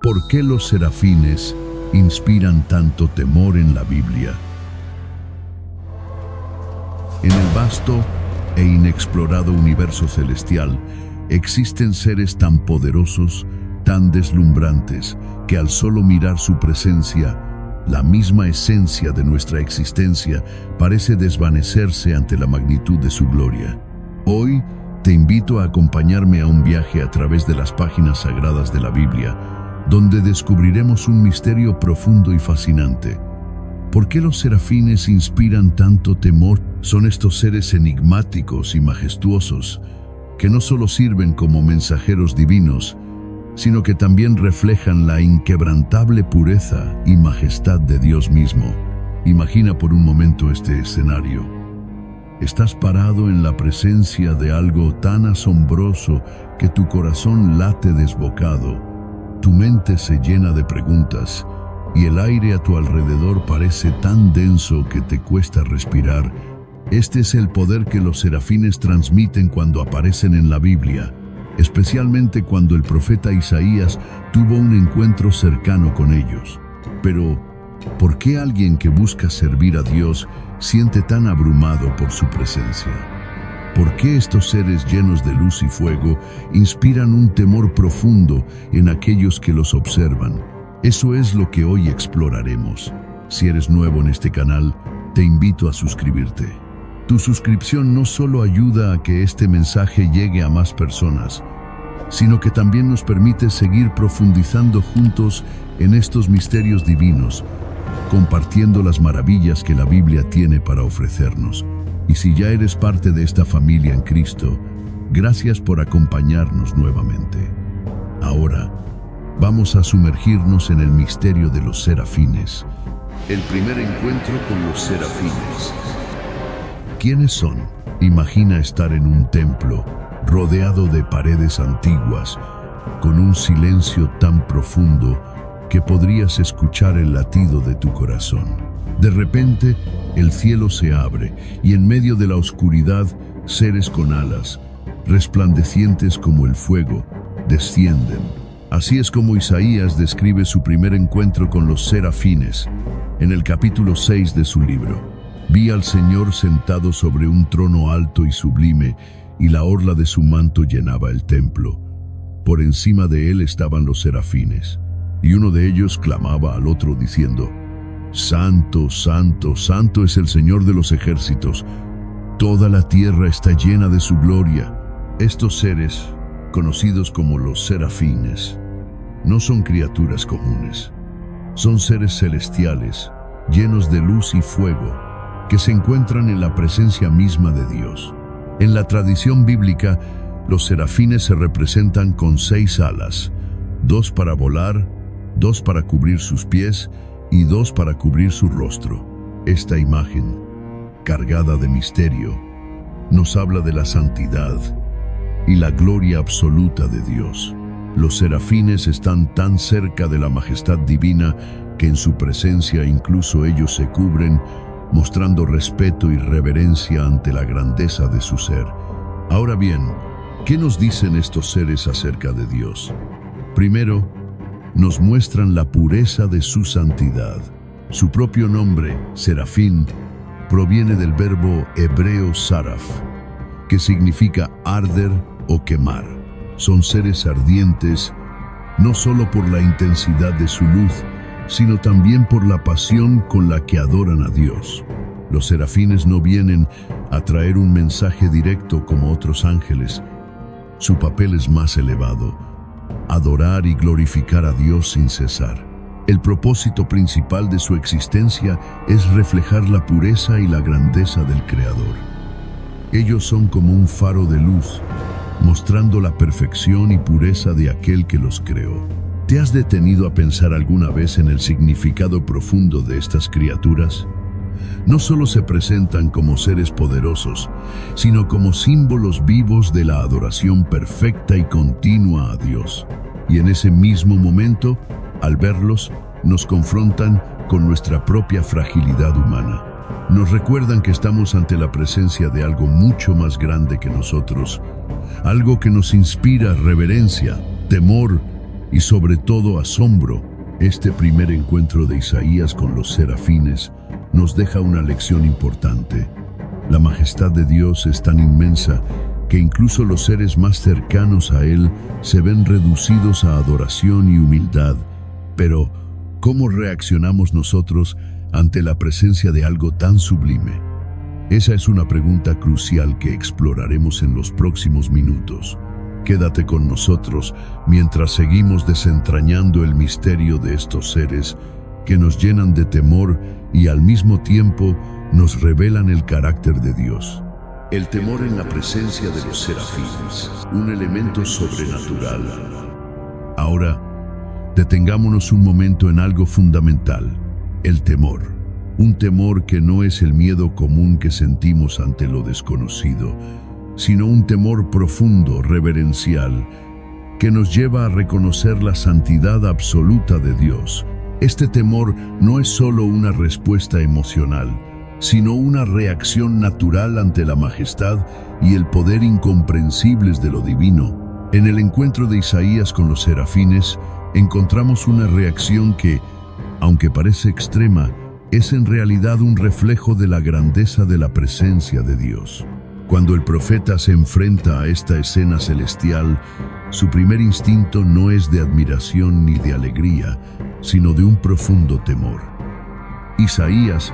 ¿Por qué los serafines inspiran tanto temor en la Biblia? En el vasto e inexplorado universo celestial existen seres tan poderosos, tan deslumbrantes, que al solo mirar su presencia, la misma esencia de nuestra existencia parece desvanecerse ante la magnitud de su gloria. Hoy te invito a acompañarme a un viaje a través de las páginas sagradas de la Biblia, donde descubriremos un misterio profundo y fascinante. ¿Por qué los serafines inspiran tanto temor? Son estos seres enigmáticos y majestuosos, que no solo sirven como mensajeros divinos, sino que también reflejan la inquebrantable pureza y majestad de Dios mismo. Imagina por un momento este escenario. Estás parado en la presencia de algo tan asombroso que tu corazón late desbocado. Tu mente se llena de preguntas y el aire a tu alrededor parece tan denso que te cuesta respirar. Este es el poder que los serafines transmiten cuando aparecen en la Biblia, especialmente cuando el profeta Isaías tuvo un encuentro cercano con ellos. Pero, ¿por qué alguien que busca servir a Dios siente tan abrumado por su presencia? ¿Por qué estos seres llenos de luz y fuego inspiran un temor profundo en aquellos que los observan? Eso es lo que hoy exploraremos. Si eres nuevo en este canal, te invito a suscribirte. Tu suscripción no solo ayuda a que este mensaje llegue a más personas, sino que también nos permite seguir profundizando juntos en estos misterios divinos, compartiendo las maravillas que la Biblia tiene para ofrecernos. Y si ya eres parte de esta familia en Cristo, gracias por acompañarnos nuevamente. Ahora, vamos a sumergirnos en el misterio de los serafines. El primer encuentro con los serafines. ¿Quiénes son? Imagina estar en un templo, rodeado de paredes antiguas, con un silencio tan profundo que podrías escuchar el latido de tu corazón. De repente, el cielo se abre y en medio de la oscuridad, seres con alas, resplandecientes como el fuego, descienden. Así es como Isaías describe su primer encuentro con los serafines, en el capítulo 6 de su libro. Vi al Señor sentado sobre un trono alto y sublime, y la orla de su manto llenaba el templo. Por encima de él estaban los serafines, y uno de ellos clamaba al otro diciendo: Santo, santo, santo es el Señor de los ejércitos. Toda la tierra está llena de su gloria. Estos seres, conocidos como los serafines, no son criaturas comunes. Son seres celestiales, llenos de luz y fuego, que se encuentran en la presencia misma de Dios. En la tradición bíblica, los serafines se representan con 6 alas, 2 para volar, 2 para cubrir sus pies y 2 para cubrir su rostro. Esta imagen, cargada de misterio, nos habla de la santidad y la gloria absoluta de Dios. Los serafines están tan cerca de la majestad divina que en su presencia incluso ellos se cubren, mostrando respeto y reverencia ante la grandeza de su ser. Ahora bien, ¿qué nos dicen estos seres acerca de Dios? Primero, nos muestran la pureza de su santidad. Su propio nombre, serafín, proviene del verbo hebreo saraf, que significa arder o quemar. Son seres ardientes, no solo por la intensidad de su luz, sino también por la pasión con la que adoran a Dios. Los serafines no vienen a traer un mensaje directo como otros ángeles. Su papel es más elevado: adorar y glorificar a Dios sin cesar. El propósito principal de su existencia es reflejar la pureza y la grandeza del Creador. Ellos son como un faro de luz, mostrando la perfección y pureza de aquel que los creó. ¿Te has detenido a pensar alguna vez en el significado profundo de estas criaturas? No solo se presentan como seres poderosos, sino como símbolos vivos de la adoración perfecta y continua a Dios. Y en ese mismo momento, al verlos, nos confrontan con nuestra propia fragilidad humana. Nos recuerdan que estamos ante la presencia de algo mucho más grande que nosotros, algo que nos inspira reverencia, temor y sobre todo asombro. Este primer encuentro de Isaías con los serafines nos deja una lección importante. La majestad de Dios es tan inmensa que incluso los seres más cercanos a Él se ven reducidos a adoración y humildad. Pero, ¿cómo reaccionamos nosotros ante la presencia de algo tan sublime? Esa es una pregunta crucial que exploraremos en los próximos minutos. Quédate con nosotros mientras seguimos desentrañando el misterio de estos seres que nos llenan de temor y al mismo tiempo nos revelan el carácter de Dios. El temor en la presencia de los serafines, un elemento sobrenatural. Ahora, detengámonos un momento en algo fundamental, el temor. Un temor que no es el miedo común que sentimos ante lo desconocido, sino un temor profundo, reverencial, que nos lleva a reconocer la santidad absoluta de Dios. Este temor no es solo una respuesta emocional, sino una reacción natural ante la majestad y el poder incomprensibles de lo divino. En el encuentro de Isaías con los serafines, encontramos una reacción que, aunque parece extrema, es en realidad un reflejo de la grandeza de la presencia de Dios. Cuando el profeta se enfrenta a esta escena celestial, su primer instinto no es de admiración ni de alegría, sino de un profundo temor. Isaías,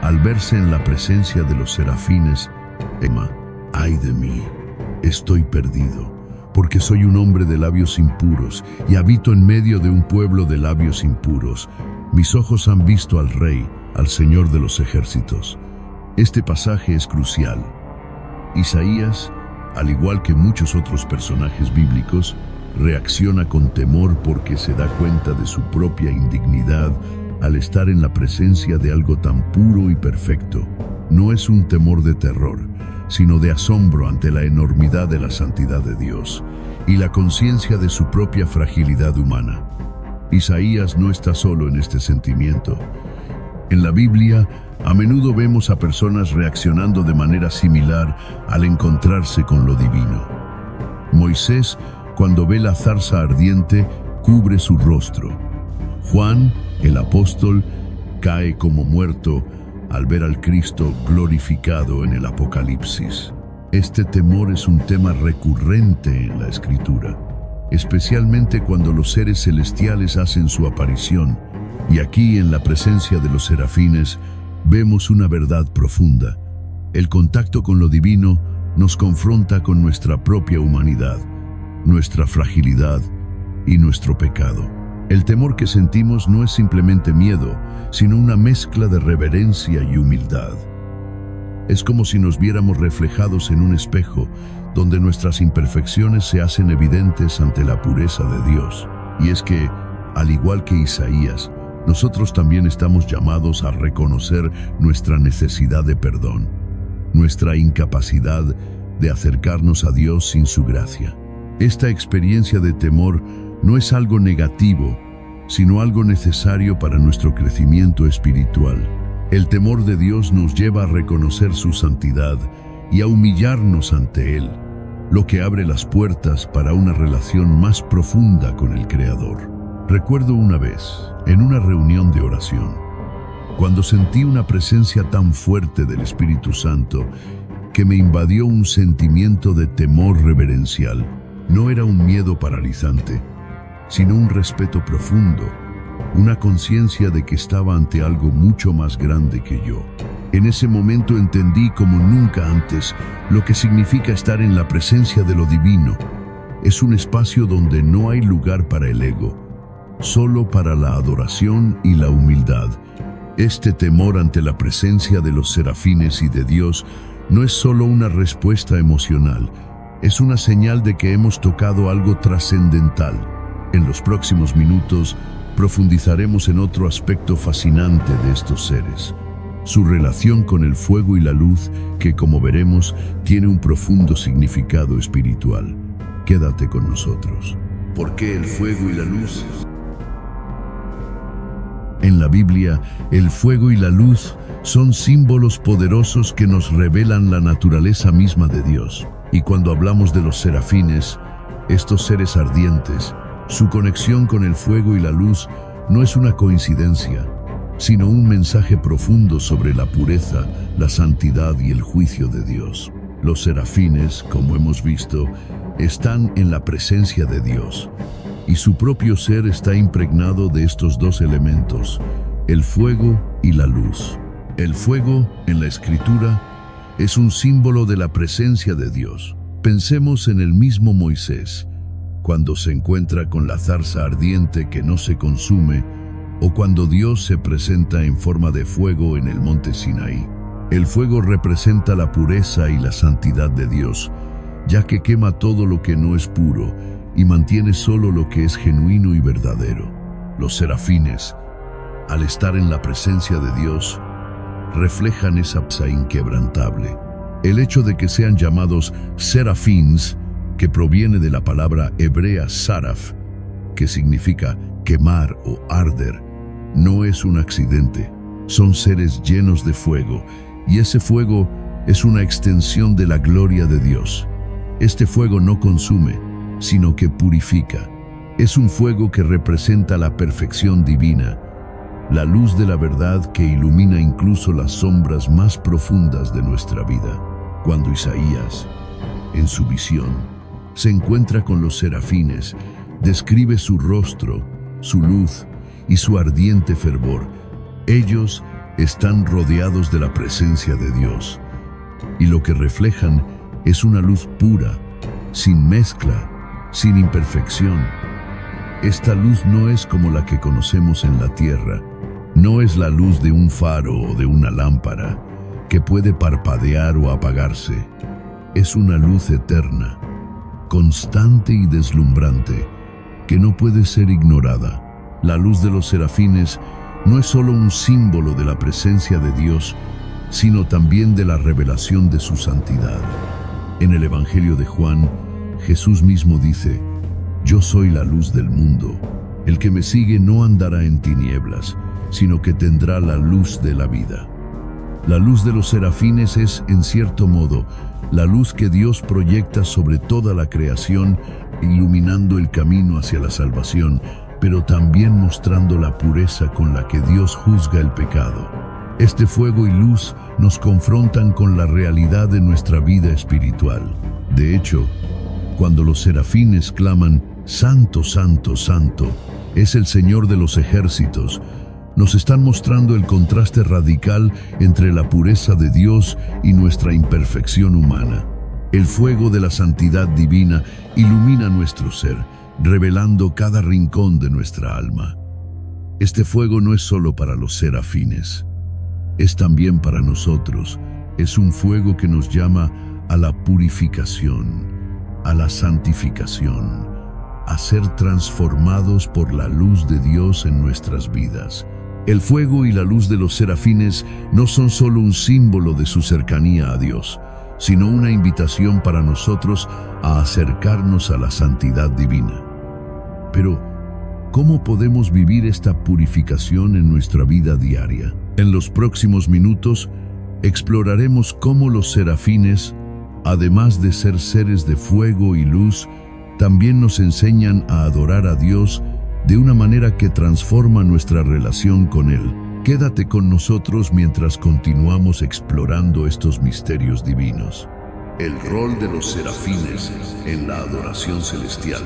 al verse en la presencia de los serafines, exclama: «¡Ay de mí! Estoy perdido, porque soy un hombre de labios impuros y habito en medio de un pueblo de labios impuros. Mis ojos han visto al Rey, al Señor de los ejércitos». Este pasaje es crucial. Isaías, al igual que muchos otros personajes bíblicos, reacciona con temor porque se da cuenta de su propia indignidad al estar en la presencia de algo tan puro y perfecto. No es un temor de terror, sino de asombro ante la enormidad de la santidad de Dios y la conciencia de su propia fragilidad humana. Isaías no está solo en este sentimiento. En la Biblia, a menudo vemos a personas reaccionando de manera similar al encontrarse con lo divino. Moisés, cuando ve la zarza ardiente, cubre su rostro. Juan, el apóstol, cae como muerto al ver al Cristo glorificado en el Apocalipsis. Este temor es un tema recurrente en la Escritura, especialmente cuando los seres celestiales hacen su aparición. Y aquí, en la presencia de los serafines, vemos una verdad profunda. El contacto con lo divino nos confronta con nuestra propia humanidad, nuestra fragilidad y nuestro pecado. El temor que sentimos no es simplemente miedo, sino una mezcla de reverencia y humildad. Es como si nos viéramos reflejados en un espejo, donde nuestras imperfecciones se hacen evidentes ante la pureza de Dios. Y es que, al igual que Isaías, nosotros también estamos llamados a reconocer nuestra necesidad de perdón, nuestra incapacidad de acercarnos a Dios sin su gracia. Esta experiencia de temor no es algo negativo, sino algo necesario para nuestro crecimiento espiritual. El temor de Dios nos lleva a reconocer su santidad y a humillarnos ante Él, lo que abre las puertas para una relación más profunda con el Creador. Recuerdo una vez, en una reunión de oración, cuando sentí una presencia tan fuerte del Espíritu Santo que me invadió un sentimiento de temor reverencial. No era un miedo paralizante, sino un respeto profundo, una conciencia de que estaba ante algo mucho más grande que yo. En ese momento entendí como nunca antes lo que significa estar en la presencia de lo divino. Es un espacio donde no hay lugar para el ego, solo para la adoración y la humildad. Este temor ante la presencia de los serafines y de Dios no es solo una respuesta emocional, es una señal de que hemos tocado algo trascendental. En los próximos minutos profundizaremos en otro aspecto fascinante de estos seres, su relación con el fuego y la luz, que, como veremos, tiene un profundo significado espiritual. Quédate con nosotros. ¿Por qué el fuego y la luz? En la Biblia, el fuego y la luz son símbolos poderosos que nos revelan la naturaleza misma de Dios. Y cuando hablamos de los serafines, estos seres ardientes, Su conexión con el fuego y la luz no es una coincidencia, sino un mensaje profundo sobre la pureza, la santidad y el juicio de Dios. Los serafines, como hemos visto, están en la presencia de Dios, y su propio ser está impregnado de estos dos elementos, el fuego y la luz. El fuego, en la Escritura, es un símbolo de la presencia de Dios. Pensemos en el mismo Moisés, cuando se encuentra con la zarza ardiente que no se consume, o cuando Dios se presenta en forma de fuego en el monte Sinaí. El fuego representa la pureza y la santidad de Dios, ya que quema todo lo que no es puro y mantiene solo lo que es genuino y verdadero. Los serafines, al estar en la presencia de Dios, reflejan esa pureza inquebrantable. El hecho de que sean llamados serafines, que proviene de la palabra hebrea saraf, que significa quemar o arder, no es un accidente. Son seres llenos de fuego, y ese fuego es una extensión de la gloria de Dios. Este fuego no consume, sino que purifica. Es un fuego que representa la perfección divina, la luz de la verdad que ilumina incluso las sombras más profundas de nuestra vida. Cuando Isaías, en su visión, se encuentra con los serafines, describe su rostro, su luz y su ardiente fervor. Ellos están rodeados de la presencia de Dios, y lo que reflejan es una luz pura, sin mezcla, sin imperfección. Esta luz no es como la que conocemos en la tierra, no es la luz de un faro o de una lámpara, que puede parpadear o apagarse. Es una luz eterna, constante y deslumbrante, que no puede ser ignorada. La luz de los serafines no es solo un símbolo de la presencia de Dios, sino también de la revelación de su santidad. En el Evangelio de Juan, Jesús mismo dice: «Yo soy la luz del mundo. El que me sigue no andará en tinieblas, sino que tendrá la luz de la vida». La luz de los serafines es, en cierto modo, la luz que Dios proyecta sobre toda la creación, iluminando el camino hacia la salvación, pero también mostrando la pureza con la que Dios juzga el pecado. Este fuego y luz nos confrontan con la realidad de nuestra vida espiritual. De hecho, cuando los serafines claman «Santo, Santo, Santo», es el Señor de los ejércitos, nos están mostrando el contraste radical entre la pureza de Dios y nuestra imperfección humana. El fuego de la santidad divina ilumina nuestro ser, revelando cada rincón de nuestra alma. Este fuego no es solo para los serafines, es también para nosotros. Es un fuego que nos llama a la purificación, a la santificación, a ser transformados por la luz de Dios en nuestras vidas. El fuego y la luz de los serafines no son solo un símbolo de su cercanía a Dios, sino una invitación para nosotros a acercarnos a la santidad divina. Pero, ¿cómo podemos vivir esta purificación en nuestra vida diaria? En los próximos minutos, exploraremos cómo los serafines, además de ser seres de fuego y luz, también nos enseñan a adorar a Dios de una manera que transforma nuestra relación con Él. Quédate con nosotros mientras continuamos explorando estos misterios divinos. El rol de los serafines en la adoración celestial.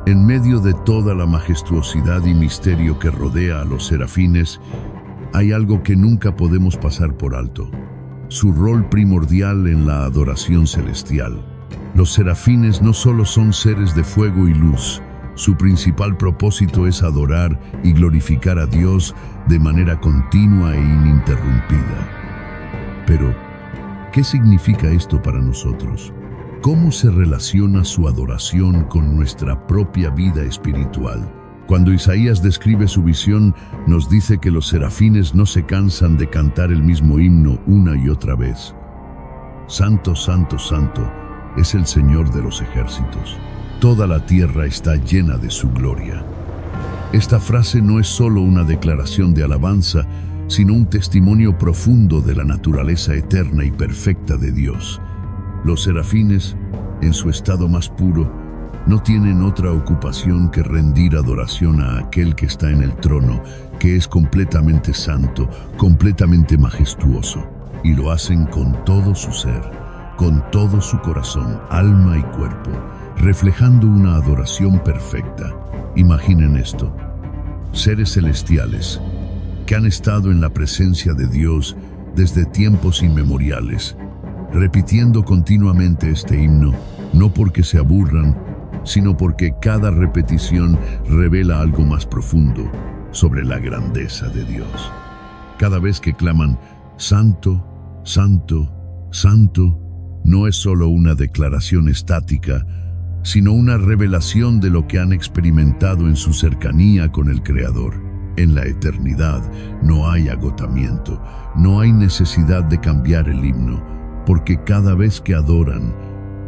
En medio de toda la majestuosidad y misterio que rodea a los serafines, hay algo que nunca podemos pasar por alto: su rol primordial en la adoración celestial. Los serafines no solo son seres de fuego y luz, su principal propósito es adorar y glorificar a Dios de manera continua e ininterrumpida. Pero, ¿qué significa esto para nosotros? ¿Cómo se relaciona su adoración con nuestra propia vida espiritual? Cuando Isaías describe su visión, nos dice que los serafines no se cansan de cantar el mismo himno una y otra vez. Santo, Santo, Santo es el Señor de los ejércitos. Toda la tierra está llena de su gloria. Esta frase no es solo una declaración de alabanza, sino un testimonio profundo de la naturaleza eterna y perfecta de Dios. Los serafines, en su estado más puro, no tienen otra ocupación que rendir adoración a aquel que está en el trono, que es completamente santo, completamente majestuoso, y lo hacen con todo su ser, con todo su corazón, alma y cuerpo, reflejando una adoración perfecta. Imaginen esto: seres celestiales que han estado en la presencia de Dios desde tiempos inmemoriales, repitiendo continuamente este himno, no porque se aburran, sino porque cada repetición revela algo más profundo sobre la grandeza de Dios. Cada vez que claman «Santo, Santo, Santo», no es solo una declaración estática, sino una revelación de lo que han experimentado en su cercanía con el Creador. En la eternidad no hay agotamiento, no hay necesidad de cambiar el himno, porque cada vez que adoran,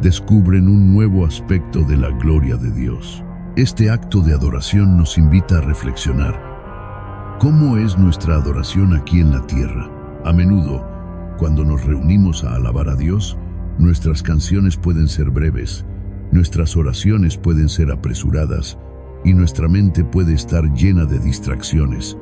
descubren un nuevo aspecto de la gloria de Dios. Este acto de adoración nos invita a reflexionar. ¿Cómo es nuestra adoración aquí en la tierra? A menudo, cuando nos reunimos a alabar a Dios, nuestras canciones pueden ser breves, nuestras oraciones pueden ser apresuradas y nuestra mente puede estar llena de distracciones.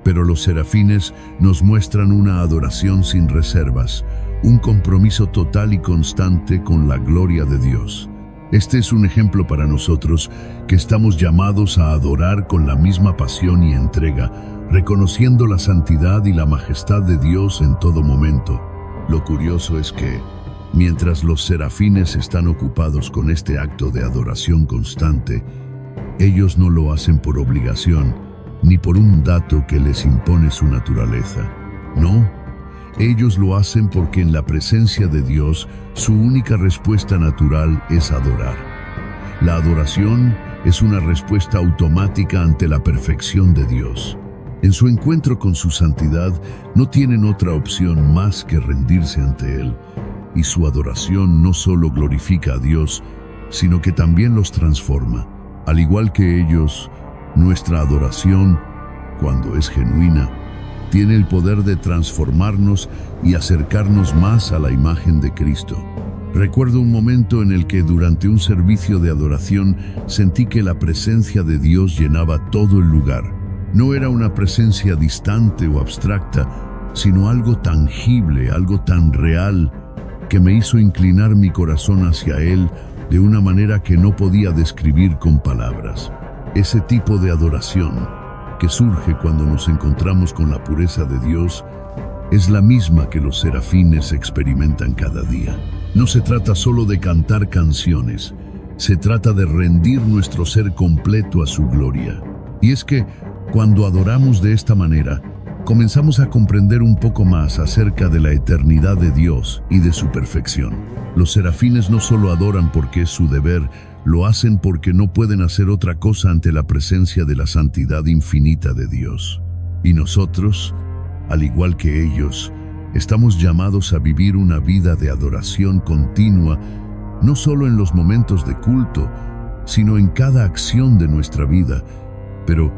Pero los serafines nos muestran una adoración sin reservas, un compromiso total y constante con la gloria de Dios. Este es un ejemplo para nosotros que estamos llamados a adorar con la misma pasión y entrega, reconociendo la santidad y la majestad de Dios en todo momento. Lo curioso es que, mientras los serafines están ocupados con este acto de adoración constante, ellos no lo hacen por obligación, ni por un dato que les impone su naturaleza. No, ellos lo hacen porque en la presencia de Dios, su única respuesta natural es adorar. La adoración es una respuesta automática ante la perfección de Dios. En su encuentro con su santidad, no tienen otra opción más que rendirse ante Él, y su adoración no solo glorifica a Dios, sino que también los transforma. Al igual que ellos, nuestra adoración, cuando es genuina, tiene el poder de transformarnos y acercarnos más a la imagen de Cristo. Recuerdo un momento en el que durante un servicio de adoración sentí que la presencia de Dios llenaba todo el lugar. No era una presencia distante o abstracta, sino algo tangible, algo tan real, que me hizo inclinar mi corazón hacia Él de una manera que no podía describir con palabras. Ese tipo de adoración, que surge cuando nos encontramos con la pureza de Dios, es la misma que los serafines experimentan cada día. No se trata solo de cantar canciones, se trata de rendir nuestro ser completo a su gloria. Y es que, cuando adoramos de esta manera, comenzamos a comprender un poco más acerca de la eternidad de Dios y de su perfección. Los serafines no solo adoran porque es su deber, lo hacen porque no pueden hacer otra cosa ante la presencia de la santidad infinita de Dios. Y nosotros, al igual que ellos, estamos llamados a vivir una vida de adoración continua, no solo en los momentos de culto, sino en cada acción de nuestra vida. Pero,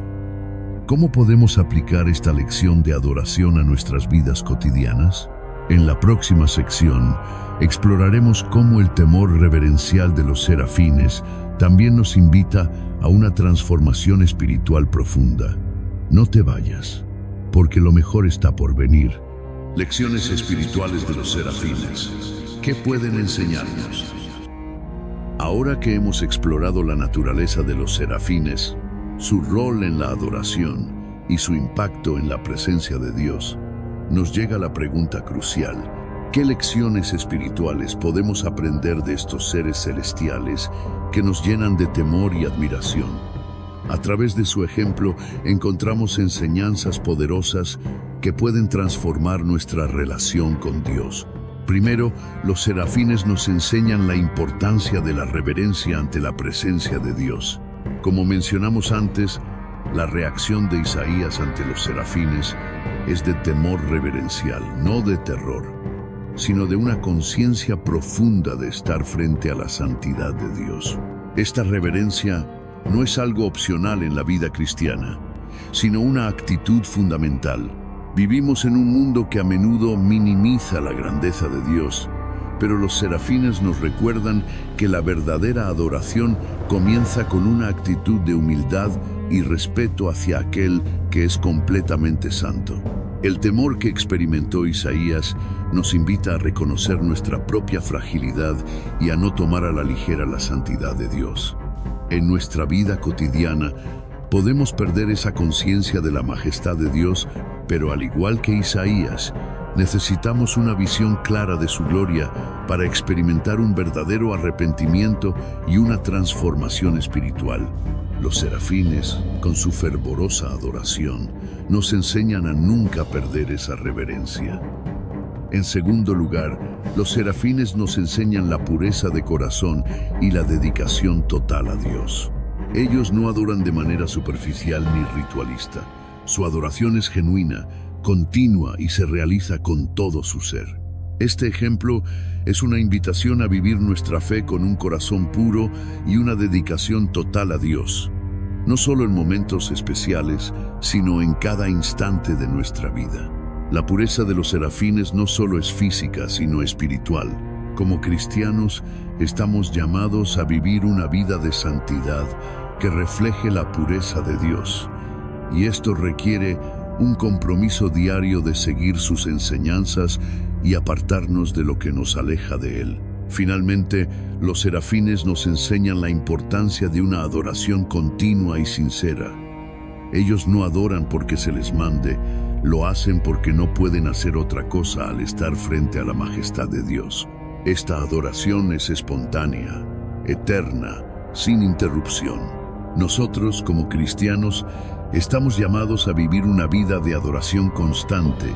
¿cómo podemos aplicar esta lección de adoración a nuestras vidas cotidianas? En la próxima sección, exploraremos cómo el temor reverencial de los serafines también nos invita a una transformación espiritual profunda. No te vayas, porque lo mejor está por venir. Lecciones espirituales de los serafines. ¿Qué pueden enseñarnos? Ahora que hemos explorado la naturaleza de los serafines, su rol en la adoración y su impacto en la presencia de Dios, nos llega la pregunta crucial: ¿qué lecciones espirituales podemos aprender de estos seres celestiales que nos llenan de temor y admiración? A través de su ejemplo encontramos enseñanzas poderosas que pueden transformar nuestra relación con Dios. Primero, los serafines nos enseñan la importancia de la reverencia ante la presencia de Dios. Como mencionamos antes, la reacción de Isaías ante los serafines es de temor reverencial, no de terror, sino de una conciencia profunda de estar frente a la santidad de Dios. Esta reverencia no es algo opcional en la vida cristiana, sino una actitud fundamental. Vivimos en un mundo que a menudo minimiza la grandeza de Dios, pero los serafines nos recuerdan que la verdadera adoración comienza con una actitud de humildad y respeto hacia aquel que es completamente santo. El temor que experimentó Isaías nos invita a reconocer nuestra propia fragilidad y a no tomar a la ligera la santidad de Dios. En nuestra vida cotidiana, podemos perder esa conciencia de la majestad de Dios, pero al igual que Isaías, necesitamos una visión clara de su gloria para experimentar un verdadero arrepentimiento y una transformación espiritual. Los serafines, con su fervorosa adoración, nos enseñan a nunca perder esa reverencia. En segundo lugar, los serafines nos enseñan la pureza de corazón y la dedicación total a Dios. Ellos no adoran de manera superficial ni ritualista. Su adoración es genuina, continua y se realiza con todo su ser. Este ejemplo es una invitación a vivir nuestra fe con un corazón puro y una dedicación total a Dios, no solo en momentos especiales, sino en cada instante de nuestra vida. La pureza de los serafines no solo es física, sino espiritual. Como cristianos, estamos llamados a vivir una vida de santidad que refleje la pureza de Dios, y esto requiere un compromiso diario de seguir sus enseñanzas y apartarnos de lo que nos aleja de Él. Finalmente, los serafines nos enseñan la importancia de una adoración continua y sincera. Ellos no adoran porque se les mande, lo hacen porque no pueden hacer otra cosa al estar frente a la majestad de Dios. Esta adoración es espontánea, eterna, sin interrupción. Nosotros, como cristianos, estamos llamados a vivir una vida de adoración constante,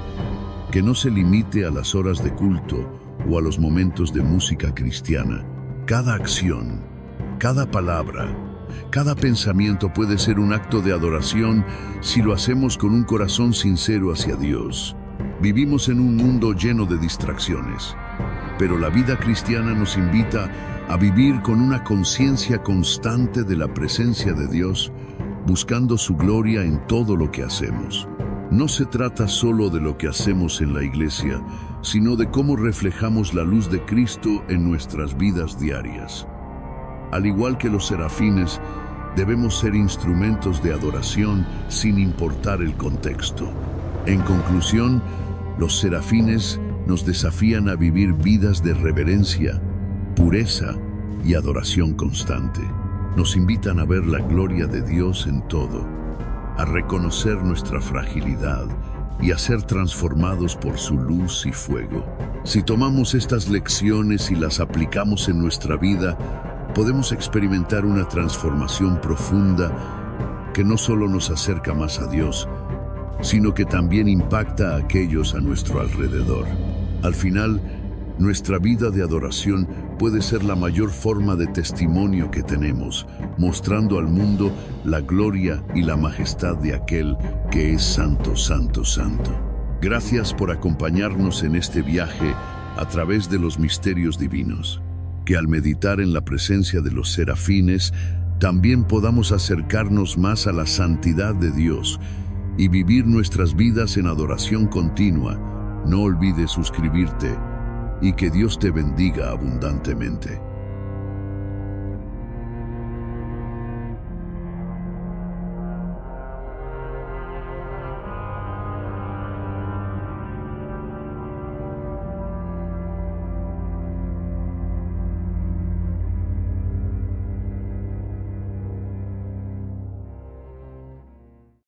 que no se limite a las horas de culto o a los momentos de música cristiana. Cada acción, cada palabra, cada pensamiento puede ser un acto de adoración si lo hacemos con un corazón sincero hacia Dios. Vivimos en un mundo lleno de distracciones, pero la vida cristiana nos invita a vivir con una conciencia constante de la presencia de Dios, buscando su gloria en todo lo que hacemos. No se trata solo de lo que hacemos en la iglesia, sino de cómo reflejamos la luz de Cristo en nuestras vidas diarias. Al igual que los serafines, debemos ser instrumentos de adoración sin importar el contexto. En conclusión, los serafines nos desafían a vivir vidas de reverencia, pureza y adoración constante. Nos invitan a ver la gloria de Dios en todo, a reconocer nuestra fragilidad y a ser transformados por su luz y fuego. Si tomamos estas lecciones y las aplicamos en nuestra vida, podemos experimentar una transformación profunda que no solo nos acerca más a Dios, sino que también impacta a aquellos a nuestro alrededor. Al final, nuestra vida de adoración puede ser la mayor forma de testimonio que tenemos, mostrando al mundo la gloria y la majestad de aquel que es santo, santo, santo. Gracias por acompañarnos en este viaje a través de los misterios divinos. Que al meditar en la presencia de los serafines, también podamos acercarnos más a la santidad de Dios y vivir nuestras vidas en adoración continua. No olvides suscribirte y que Dios te bendiga abundantemente.